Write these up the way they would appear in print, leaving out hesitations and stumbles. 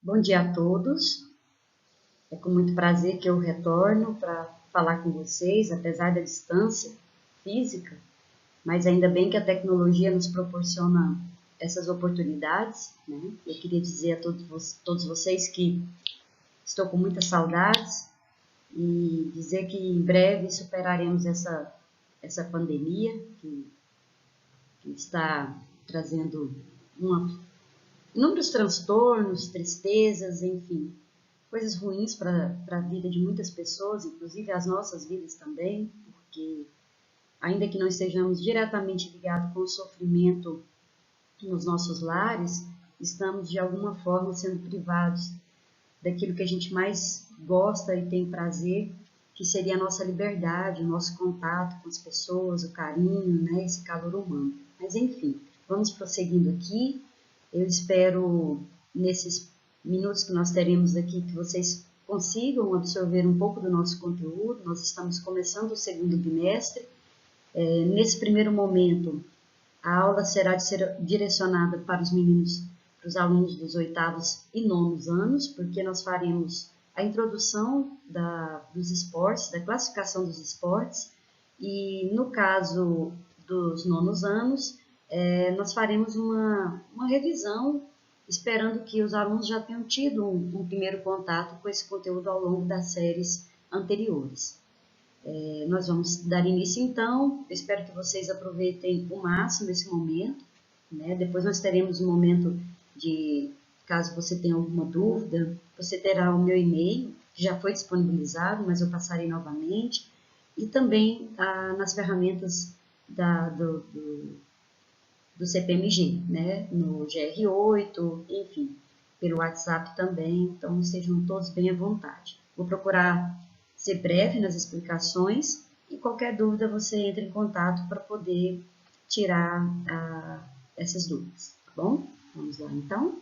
Bom dia a todos. É com muito prazer que eu retorno para falar com vocês, apesar da distância física, mas ainda bem que a tecnologia nos proporciona essas oportunidades, né? Eu queria dizer a todos vocês que estou com muitas saudades e dizer que em breve superaremos essa pandemia que está trazendo inúmeros transtornos, tristezas, enfim, coisas ruins para a vida de muitas pessoas, inclusive as nossas vidas também, porque ainda que não estejamos diretamente ligados com o sofrimento nos nossos lares, estamos de alguma forma sendo privados daquilo que a gente mais gosta e tem prazer, que seria a nossa liberdade, o nosso contato com as pessoas, o carinho, né, esse calor humano. Mas enfim, vamos prosseguindo aqui. Eu espero, nesses minutos que nós teremos aqui, que vocês consigam absorver um pouco do nosso conteúdo. Nós estamos começando o segundo bimestre. Nesse primeiro momento, a aula será direcionada para os meninos, para os alunos dos 8º e 9º anos, porque nós faremos a introdução dos esportes, da classificação dos esportes, e no caso dos 9º anos, nós faremos uma revisão, esperando que os alunos já tenham tido um primeiro contato com esse conteúdo ao longo das séries anteriores. Nós vamos dar início então, eu espero que vocês aproveitem o máximo esse momento, né? Depois nós teremos um momento de, caso você tenha alguma dúvida, você terá o meu e-mail, que já foi disponibilizado, mas eu passarei novamente, e também nas ferramentas do CPMG, né? No GR8, enfim, pelo WhatsApp também, então sejam todos bem à vontade. Vou procurar ser breve nas explicações e qualquer dúvida você entra em contato para poder tirar essas dúvidas, tá bom? Vamos lá então.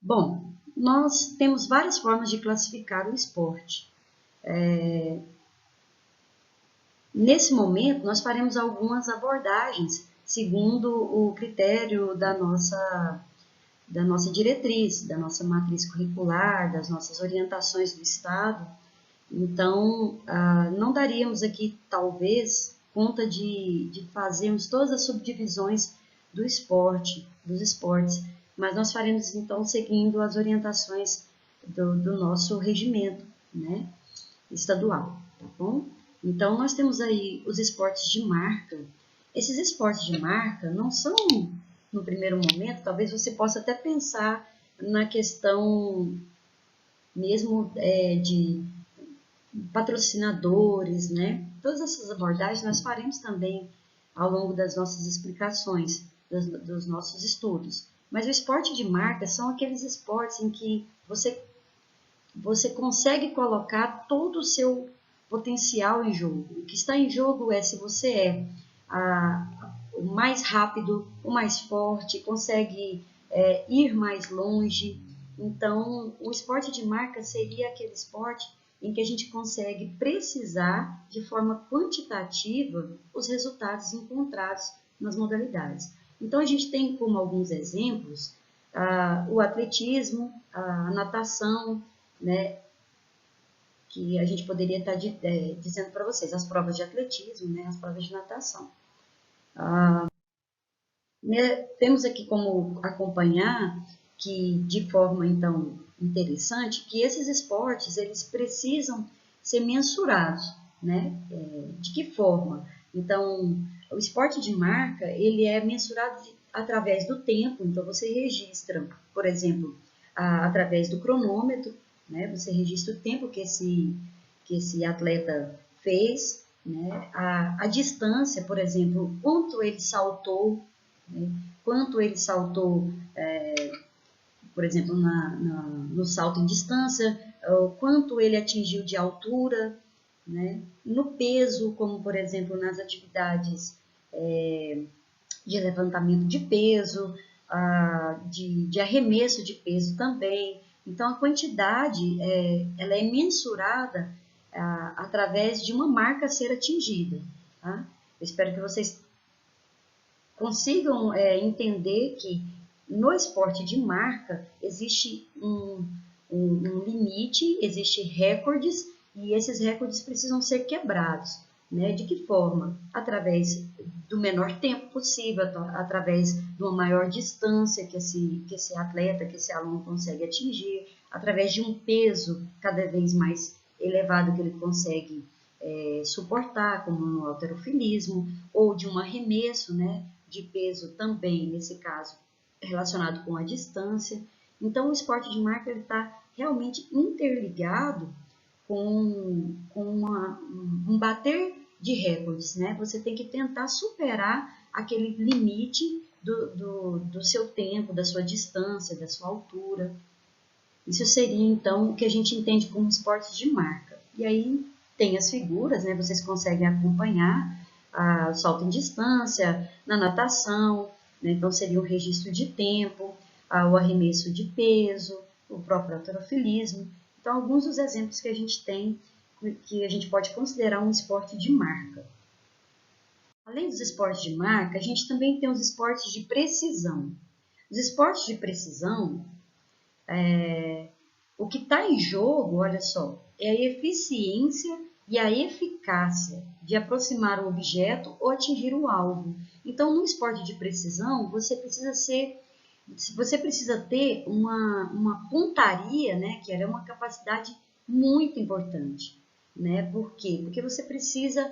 Bom, nós temos várias formas de classificar o esporte. Nesse momento, nós faremos algumas abordagens segundo o critério da nossa diretriz, da nossa matriz curricular, das nossas orientações do Estado. Então, não daríamos aqui, talvez, conta de fazermos todas as subdivisões dos esportes, mas nós faremos, então, seguindo as orientações do nosso regimento, né, estadual, tá bom? Então, nós temos aí os esportes de marca. Esses esportes de marca não são, no primeiro momento, talvez você possa até pensar na questão mesmo de patrocinadores, né? Todas essas abordagens nós faremos também ao longo das nossas explicações, dos nossos estudos. Mas o esporte de marca são aqueles esportes em que você consegue colocar todo o seu potencial em jogo. O que está em jogo é se você é o mais rápido, o mais forte, consegue ir mais longe. Então, o esporte de marca seria aquele esporte em que a gente consegue precisar de forma quantitativa os resultados encontrados nas modalidades. Então, a gente tem como alguns exemplos o atletismo, a natação, né, que a gente poderia estar dizendo para vocês, as provas de atletismo, né, as provas de natação. Temos aqui como acompanhar que, de forma, então, interessante, que esses esportes, eles precisam ser mensurados, né? De que forma? Então, o esporte de marca, ele é mensurado através do tempo, então você registra, por exemplo, através do cronômetro, né? Você registra o tempo que esse atleta fez, né? A distância, por exemplo, quanto ele saltou, né? Quanto ele saltou, por exemplo, no salto em distância, quanto ele atingiu de altura, né? No peso, como por exemplo nas atividades de levantamento de peso, de arremesso de peso também. Então, a quantidade ela é mensurada através de uma marca a ser atingida. Tá? Eu espero que vocês consigam entender que no esporte de marca, existe um limite, existem recordes, e esses recordes precisam ser quebrados. Né? De que forma? Através do menor tempo possível, através de uma maior distância que esse atleta, que esse aluno consegue atingir, através de um peso cada vez mais elevado que ele consegue suportar, como no halterofilismo, ou de um arremesso, né, de peso também, nesse caso, relacionado com a distância. Então, o esporte de marca está realmente interligado com um bater de recordes, né? Você tem que tentar superar aquele limite do seu tempo, da sua distância, da sua altura. Isso seria, então, o que a gente entende como esporte de marca. E aí tem as figuras, né? Vocês conseguem acompanhar o salto em distância, na natação, né? Então seria o registro de tempo, o arremesso de peso, o próprio halterofilismo. Então, alguns dos exemplos que a gente tem, que a gente pode considerar um esporte de marca. Além dos esportes de marca, a gente também tem os esportes de precisão. Os esportes de precisão, o que está em jogo, olha só, é a eficiência e a eficácia de aproximar o objeto ou atingir o alvo. Então, no esporte de precisão, você precisa ter uma pontaria, né, que é uma capacidade muito importante. Né? Por quê? Porque você precisa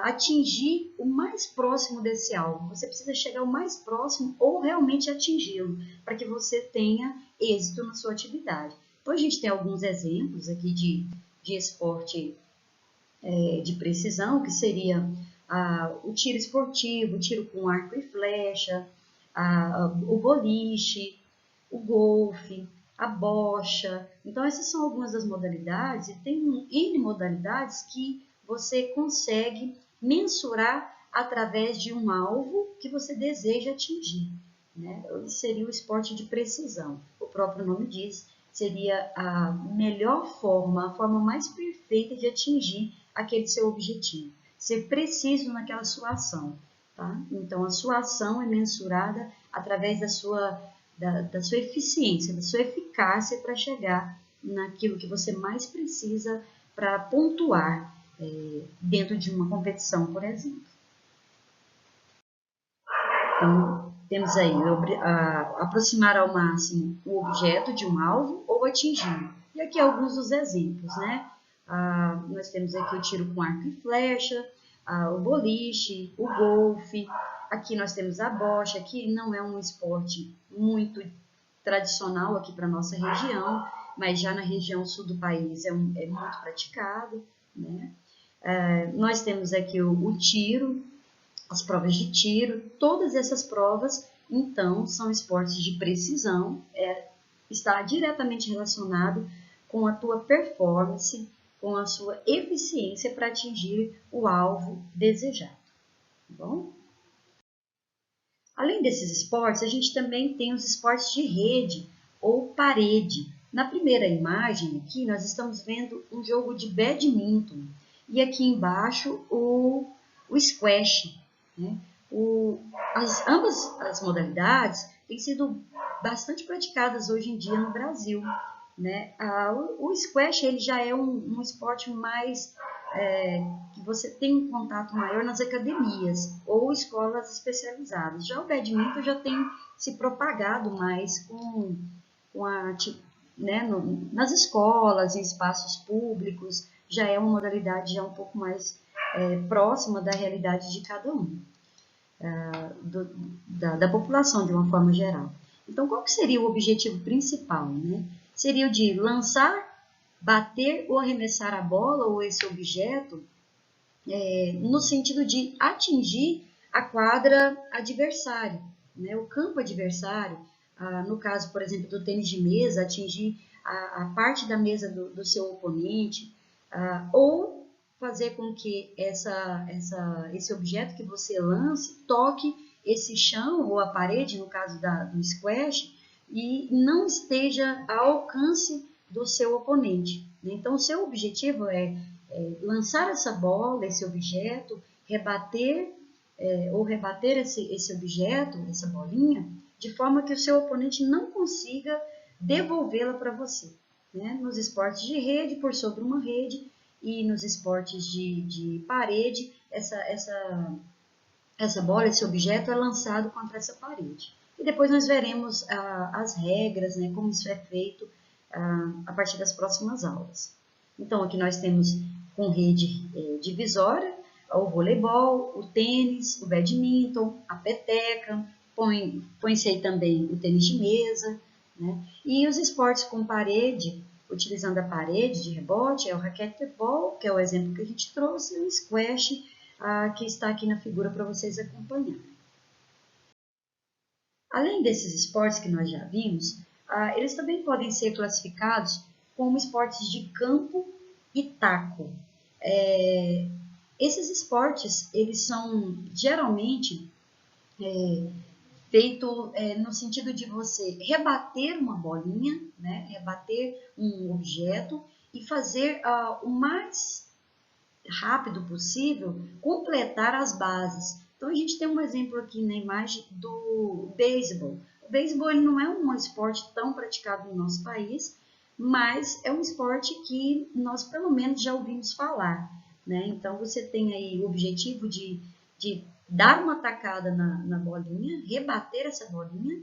atingir o mais próximo desse alvo, você precisa chegar o mais próximo ou realmente atingi-lo, para que você tenha êxito na sua atividade. Então, a gente tem alguns exemplos aqui de esporte de precisão, que seria o tiro esportivo, o tiro com arco e flecha, o boliche, o golfe, a bocha. Então, essas são algumas das modalidades, e tem N modalidades que você consegue mensurar através de um alvo que você deseja atingir. Né? Seria o esporte de precisão. O próprio nome diz, seria a melhor forma, a forma mais perfeita de atingir aquele seu objetivo. Ser preciso naquela sua ação. Tá? Então, a sua ação é mensurada através da sua eficiência, da sua eficácia para chegar naquilo que você mais precisa para pontuar dentro de uma competição, por exemplo. Então, temos aí aproximar ao máximo o objeto de um alvo ou atingir. E aqui alguns dos exemplos, né? Nós temos aqui o tiro com arco e flecha, o boliche, o golfe. Aqui nós temos a bocha, que não é um esporte muito tradicional aqui para a nossa região, mas já na região sul do país é muito praticado. Né? Nós temos aqui o tiro, as provas de tiro, todas essas provas, então, são esportes de precisão, está diretamente relacionado com a tua performance, com a sua eficiência para atingir o alvo desejado. Tá bom? Além desses esportes, a gente também tem os esportes de rede ou parede. Na primeira imagem aqui, nós estamos vendo um jogo de badminton. E aqui embaixo, o squash. Né? Ambas as modalidades têm sido bastante praticadas hoje em dia no Brasil. Né? O squash ele já é um esporte mais que você tem um contato maior nas academias ou escolas especializadas. Já o badminton já tem se propagado mais né, nas escolas, em espaços públicos, já é uma modalidade já um pouco mais próxima da realidade de cada um, da população de uma forma geral. Então, qual que seria o objetivo principal? Né? Seria o de lançar, bater ou arremessar a bola ou esse objeto no sentido de atingir a quadra adversária, né? O campo adversário, no caso, por exemplo, do tênis de mesa, atingir a parte da mesa do seu oponente, ou fazer com que esse objeto que você lance toque esse chão ou a parede, no caso do squash, e não esteja ao alcance do seu oponente. Então, o seu objetivo é lançar essa bola, esse objeto, rebater esse objeto, essa bolinha, de forma que o seu oponente não consiga devolvê-la para você. Né? Nos esportes de rede, por sobre uma rede, e nos esportes de parede, essa bola, esse objeto é lançado contra essa parede. E depois nós veremos as regras, né, como isso é feito a partir das próximas aulas. Então, aqui nós temos com rede divisória, o voleibol, o tênis, o badminton, a peteca, põe-se aí também o tênis de mesa, né? E os esportes com parede, utilizando a parede de rebote, é o racquetball, que é o exemplo que a gente trouxe, e o squash, que está aqui na figura para vocês acompanharem. Além desses esportes que nós já vimos, eles também podem ser classificados como esportes de campo e taco. Esses esportes, eles são geralmente feitos no sentido de você rebater uma bolinha, né, rebater um objeto e fazer o mais rápido possível completar as bases. Então a gente tem um exemplo aqui na imagem do beisebol. O beisebol ele não é um esporte tão praticado no nosso país, mas é um esporte que nós pelo menos já ouvimos falar, né? Então você tem aí o objetivo de dar uma tacada na bolinha, rebater essa bolinha,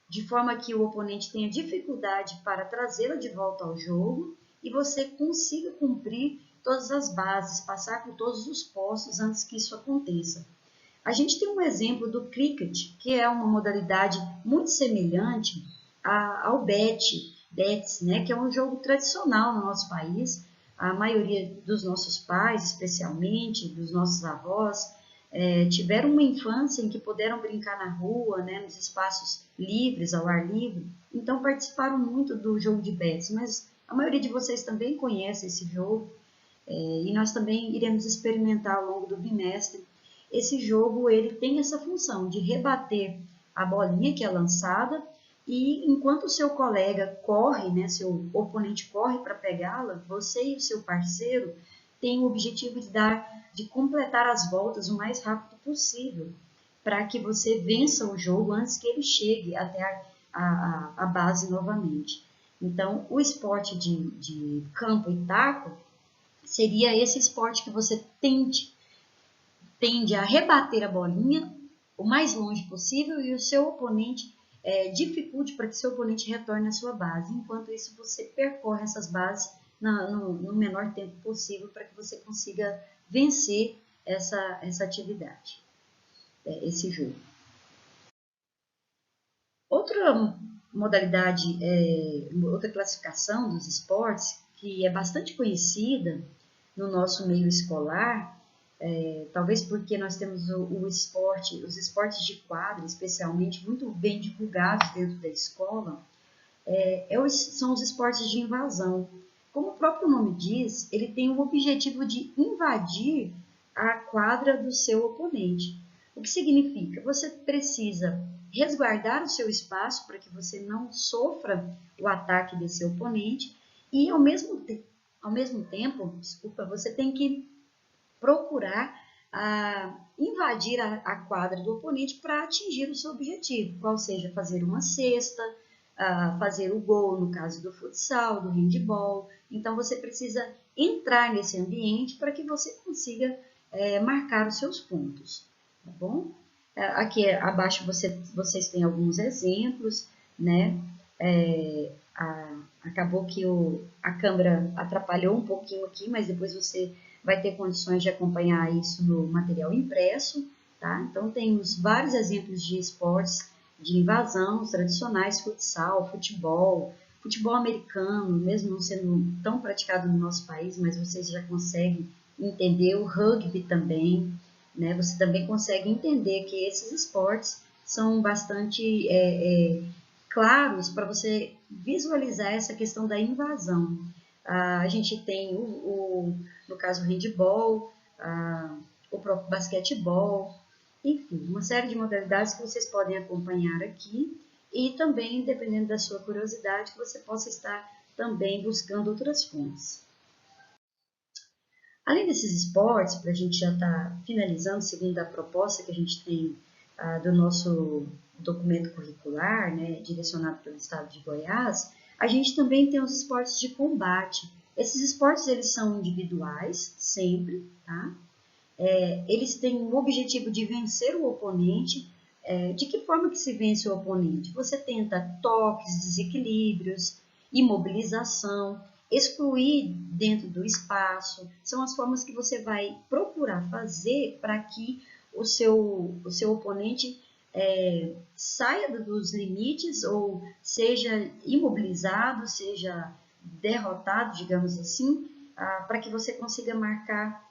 de forma que o oponente tenha dificuldade para trazê-la de volta ao jogo e você consiga cumprir todas as bases, passar por todos os postos antes que isso aconteça. A gente tem um exemplo do cricket, que é uma modalidade muito semelhante ao bets, né, que é um jogo tradicional no nosso país. A maioria dos nossos pais, especialmente, dos nossos avós, tiveram uma infância em que puderam brincar na rua, né, nos espaços livres, ao ar livre, então participaram muito do jogo de bets, mas a maioria de vocês também conhece esse jogo, e nós também iremos experimentar ao longo do bimestre. Esse jogo ele tem essa função de rebater a bolinha que é lançada e enquanto o seu colega corre, né, seu oponente corre para pegá-la, você e o seu parceiro têm o objetivo de completar as voltas o mais rápido possível para que você vença o jogo antes que ele chegue até a base novamente. Então, o esporte de campo e taco seria esse esporte que você tende a rebater a bolinha o mais longe possível e o seu oponente dificulte para que seu oponente retorne à sua base. Enquanto isso, você percorre essas bases no menor tempo possível para que você consiga vencer essa atividade, esse jogo. Outra modalidade, outra classificação dos esportes que é bastante conhecida no nosso meio escolar, talvez porque nós temos os esportes de quadra, especialmente, muito bem divulgados dentro da escola, são os esportes de invasão. Como o próprio nome diz, ele tem o objetivo de invadir a quadra do seu oponente. O que significa? Você precisa resguardar o seu espaço para que você não sofra o ataque desse oponente e, ao mesmo tempo, você tem que procurar invadir a quadra do oponente para atingir o seu objetivo, qual seja fazer uma cesta, fazer o gol no caso do futsal, do handball. Então você precisa entrar nesse ambiente para que você consiga marcar os seus pontos, tá bom? Aqui abaixo vocês têm alguns exemplos, né? Acabou que a câmera atrapalhou um pouquinho aqui, mas depois você vai ter condições de acompanhar isso no material impresso, tá? Então temos vários exemplos de esportes de invasão, os tradicionais, futsal, futebol americano, mesmo não sendo tão praticado no nosso país, mas vocês já conseguem entender o rugby também, né? Você também consegue entender que esses esportes são bastante claros para você visualizar essa questão da invasão. A gente tem, no caso, o handball, o próprio basquetebol, enfim, uma série de modalidades que vocês podem acompanhar aqui e também, dependendo da sua curiosidade, que você possa estar também buscando outras fontes. Além desses esportes, para a gente já estar finalizando, segundo a proposta que a gente tem do nosso documento curricular, né, direcionado pelo Estado de Goiás, a gente também tem os esportes de combate. Esses esportes, eles são individuais, sempre, tá? Eles têm o objetivo de vencer o oponente. De que forma que se vence o oponente? Você tenta toques, desequilíbrios, imobilização, excluir dentro do espaço. São as formas que você vai procurar fazer para que o seu oponente saia dos limites ou seja imobilizado, seja derrotado, digamos assim, para que você consiga marcar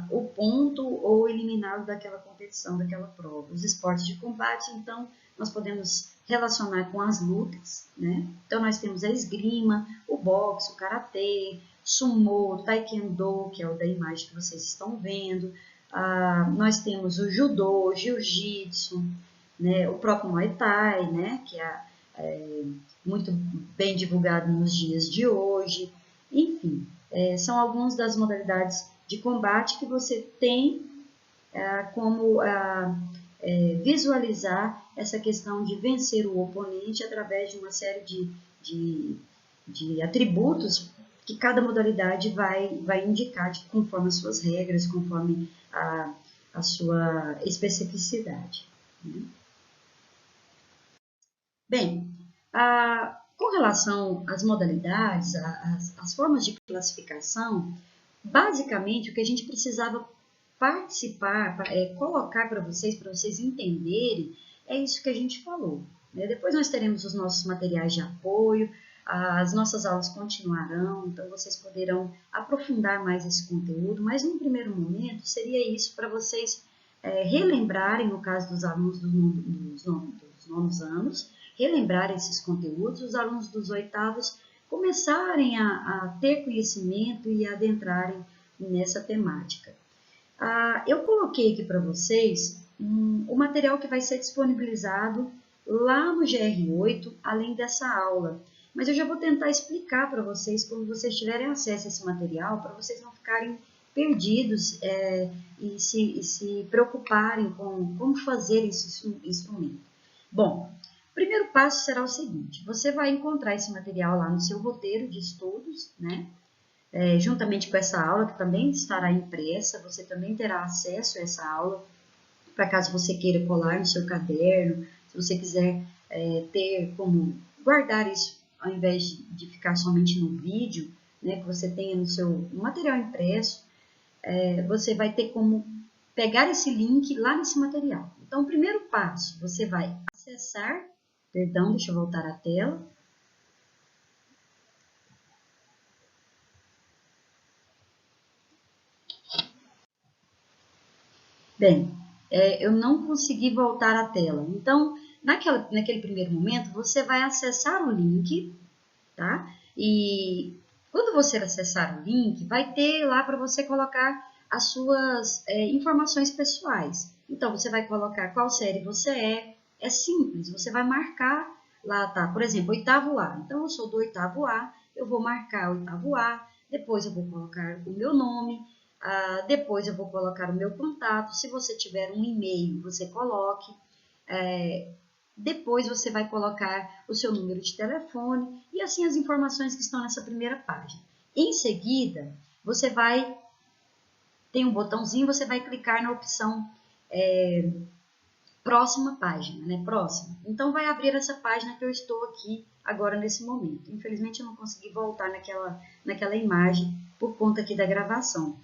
o ponto ou eliminá-lo daquela competição, daquela prova. Os esportes de combate, então, nós podemos relacionar com as lutas, né? Então, nós temos a esgrima, o boxe, o karatê, sumô, taekwondo, que é o da imagem que vocês estão vendo. Nós temos o judô, jiu-jitsu, né? O próprio Muay Thai, né? Que é muito bem divulgado nos dias de hoje. Enfim, são algumas das modalidades de combate que você tem como visualizar essa questão de vencer o oponente através de uma série de atributos que cada modalidade vai indicar conforme as suas regras, conforme a sua especificidade. Né? Bem, com relação às modalidades, às formas de classificação, basicamente o que a gente precisava participar, colocar para vocês entenderem, é isso que a gente falou. Né? Depois nós teremos os nossos materiais de apoio, as nossas aulas continuarão, então vocês poderão aprofundar mais esse conteúdo, mas num primeiro momento seria isso para vocês relembrarem, no caso dos alunos dos nonos anos, relembrar esses conteúdos, os alunos dos oitavos começarem a ter conhecimento e adentrarem nessa temática. Eu coloquei aqui para vocês o material que vai ser disponibilizado lá no GR8, além dessa aula. Mas eu já vou tentar explicar para vocês, quando vocês tiverem acesso a esse material, para vocês não ficarem perdidos e se preocuparem com como fazer esse instrumento. Bom, o primeiro passo será o seguinte: você vai encontrar esse material lá no seu roteiro de estudos, né? Juntamente com essa aula, que também estará impressa, você também terá acesso a essa aula, para caso você queira colar no seu caderno, se você quiser ter como guardar isso, ao invés de ficar somente no vídeo, né, que você tenha no seu material impresso, você vai ter como pegar esse link lá nesse material. Então, o primeiro passo, você vai acessar, perdão, deixa eu voltar à tela. Bem, eu não consegui voltar à tela. Então, naquele primeiro momento, você vai acessar o link, tá? E quando você acessar o link, vai ter lá para você colocar as suas informações pessoais. Então, você vai colocar qual série você é. É simples, você vai marcar lá, tá? Por exemplo, oitavo A. Então, eu sou do oitavo A, eu vou marcar o oitavo A, depois eu vou colocar o meu nome, depois eu vou colocar o meu contato. Se você tiver um e-mail, você coloque. Depois você vai colocar o seu número de telefone e assim as informações que estão nessa primeira página. Em seguida, você tem um botãozinho, você vai clicar na opção próxima página, né? Próxima. Então, vai abrir essa página que eu estou aqui agora nesse momento. Infelizmente, eu não consegui voltar naquela imagem por conta aqui da gravação.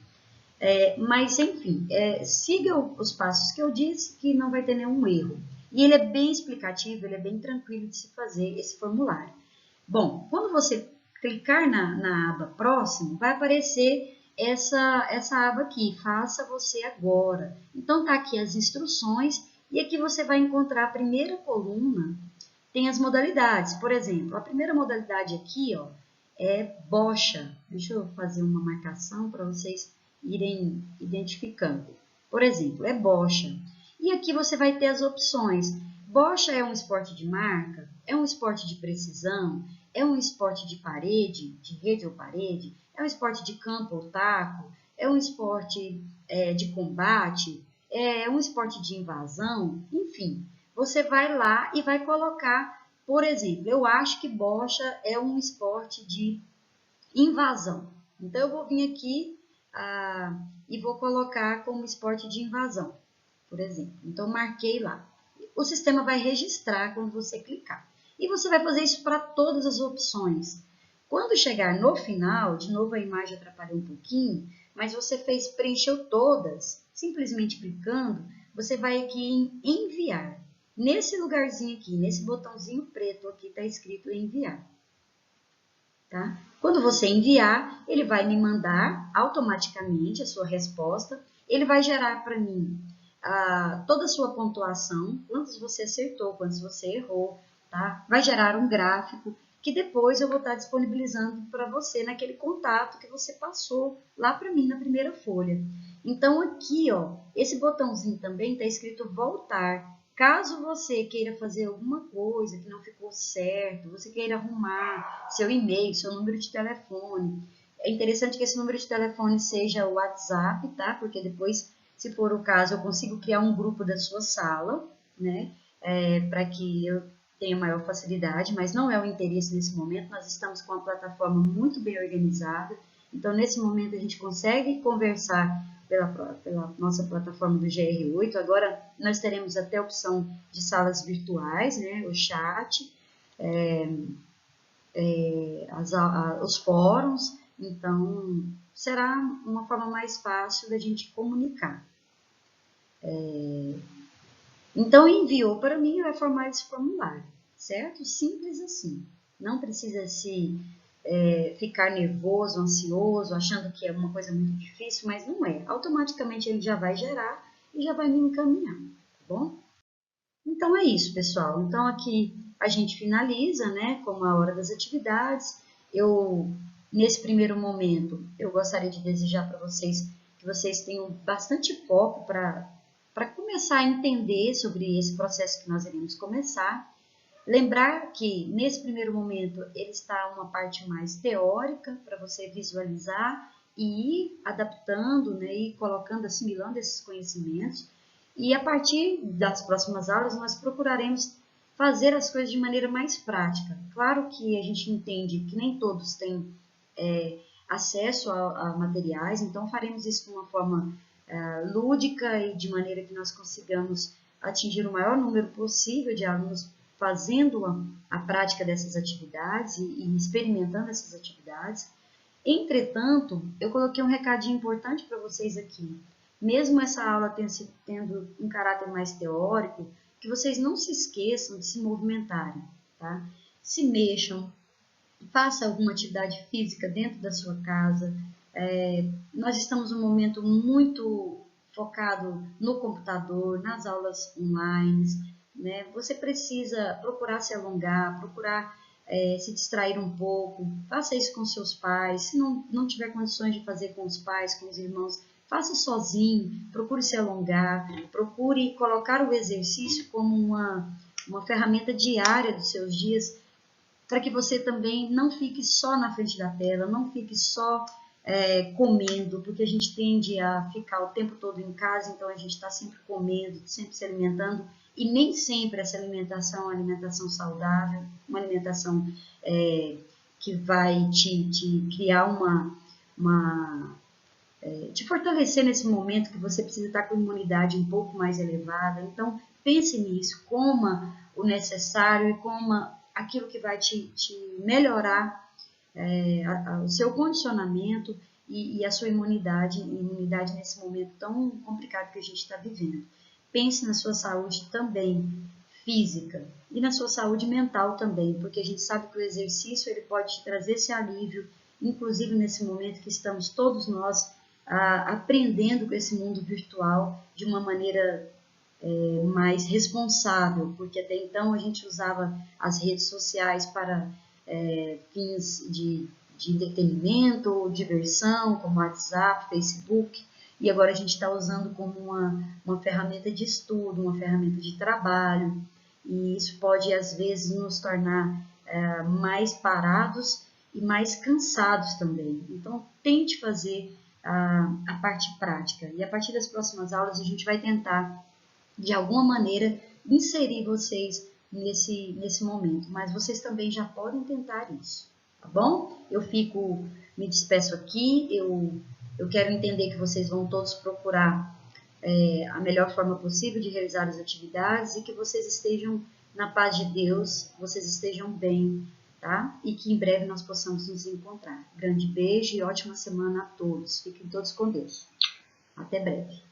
Mas, enfim, siga os passos que eu disse, que não vai ter nenhum erro. E ele é bem explicativo, ele é bem tranquilo de se fazer esse formulário. Bom, quando você clicar na aba próximo, vai aparecer essa aba aqui, faça você agora. Então, tá aqui as instruções e aqui você vai encontrar a primeira coluna, tem as modalidades. Por exemplo, a primeira modalidade aqui, ó, é bocha. Deixa eu fazer uma marcação para vocês irem identificando. Por exemplo, é bocha. E aqui você vai ter as opções. Bocha é um esporte de marca, é um esporte de precisão, é um esporte de parede, de rede ou parede, é um esporte de campo ou taco, é um esporte de combate, é um esporte de invasão, enfim. você vai lá e vai colocar, por exemplo, eu acho que bocha é um esporte de invasão. Então, eu vou vir aqui e vou colocar como esporte de invasão, por exemplo. Então, marquei lá. O sistema vai registrar quando você clicar. E você vai fazer isso para todas as opções. Quando chegar no final, de novo a imagem atrapalhou um pouquinho, mas você preencheu todas, simplesmente clicando, você vai aqui em enviar. Nesse lugarzinho aqui, nesse botãozinho preto aqui, está escrito enviar. Tá? Quando você enviar, ele vai me mandar automaticamente a sua resposta. Ele vai gerar para mim toda a sua pontuação, quantos você acertou, quantos você errou. Tá? Vai gerar um gráfico que depois eu vou estar disponibilizando para você naquele contato que você passou lá para mim na primeira folha. Então aqui, ó, esse botãozinho também está escrito voltar. Caso você queira fazer alguma coisa que não ficou certo, você queira arrumar seu e-mail, seu número de telefone, é interessante que esse número de telefone seja o WhatsApp, tá? Porque depois, se for o caso, eu consigo criar um grupo da sua sala, né? Para que eu tenha maior facilidade, mas não é o interesse nesse momento. Nós estamos com uma plataforma muito bem organizada, então nesse momento a gente consegue conversar pela nossa plataforma do GR8. Agora nós teremos até a opção de salas virtuais, né, o chat, os fóruns, então será uma forma mais fácil da gente comunicar. Então enviou para mim, vai formar esse formulário, certo? Simples assim, não precisa ficar nervoso, ansioso, achando que é uma coisa muito difícil, mas não é. Automaticamente ele já vai gerar e já vai me encaminhar, tá bom? Então é isso, pessoal. Então aqui a gente finaliza, né, com a hora das atividades. Nesse primeiro momento, eu gostaria de desejar para vocês que vocês tenham bastante foco para começar a entender sobre esse processo que nós iremos começar. Lembrar que, nesse primeiro momento, ele está uma parte mais teórica, para você visualizar e ir adaptando, né, e colocando, assimilando esses conhecimentos. E a partir das próximas aulas, nós procuraremos fazer as coisas de maneira mais prática. Claro que a gente entende que nem todos têm acesso a materiais, então faremos isso de uma forma lúdica e de maneira que nós consigamos atingir o maior número possível de alunos fazendo a prática dessas atividades e experimentando essas atividades. Entretanto, eu coloquei um recadinho importante para vocês aqui. Mesmo essa aula tendo um caráter mais teórico, que vocês não se esqueçam de se movimentarem, tá? Se mexam, faça alguma atividade física dentro da sua casa. Nós estamos num momento muito focado no computador, nas aulas online, né? Você precisa procurar se alongar, procurar se distrair um pouco. Faça isso com seus pais. Se não tiver condições de fazer com os pais, com os irmãos, faça sozinho. Procure se alongar, procure colocar o exercício como uma ferramenta diária dos seus dias, para que você também não fique só na frente da tela, não fique só comendo, porque a gente tende a ficar o tempo todo em casa, então a gente está sempre comendo, sempre se alimentando, e nem sempre essa alimentação é uma alimentação saudável, uma alimentação que vai te criar te fortalecer nesse momento que você precisa estar com a imunidade um pouco mais elevada. Então, pense nisso, coma o necessário e coma aquilo que vai te melhorar o seu condicionamento e a sua imunidade nesse momento tão complicado que a gente está vivendo. Pense na sua saúde também física e na sua saúde mental também, porque a gente sabe que o exercício ele pode te trazer esse alívio, inclusive nesse momento que estamos todos nós aprendendo com esse mundo virtual de uma maneira mais responsável, porque até então a gente usava as redes sociais para fins de entretenimento ou diversão, como WhatsApp, Facebook, e agora a gente está usando como uma ferramenta de estudo, uma ferramenta de trabalho, e isso pode às vezes nos tornar mais parados e mais cansados também. Então tente fazer a parte prática, e a partir das próximas aulas a gente vai tentar de alguma maneira inserir vocês nesse momento, mas vocês também já podem tentar isso, tá bom? Me despeço aqui, eu quero entender que vocês vão todos procurar a melhor forma possível de realizar as atividades e que vocês estejam na paz de Deus, vocês estejam bem, tá? E que em breve nós possamos nos encontrar. Grande beijo e ótima semana a todos. Fiquem todos com Deus. Até breve.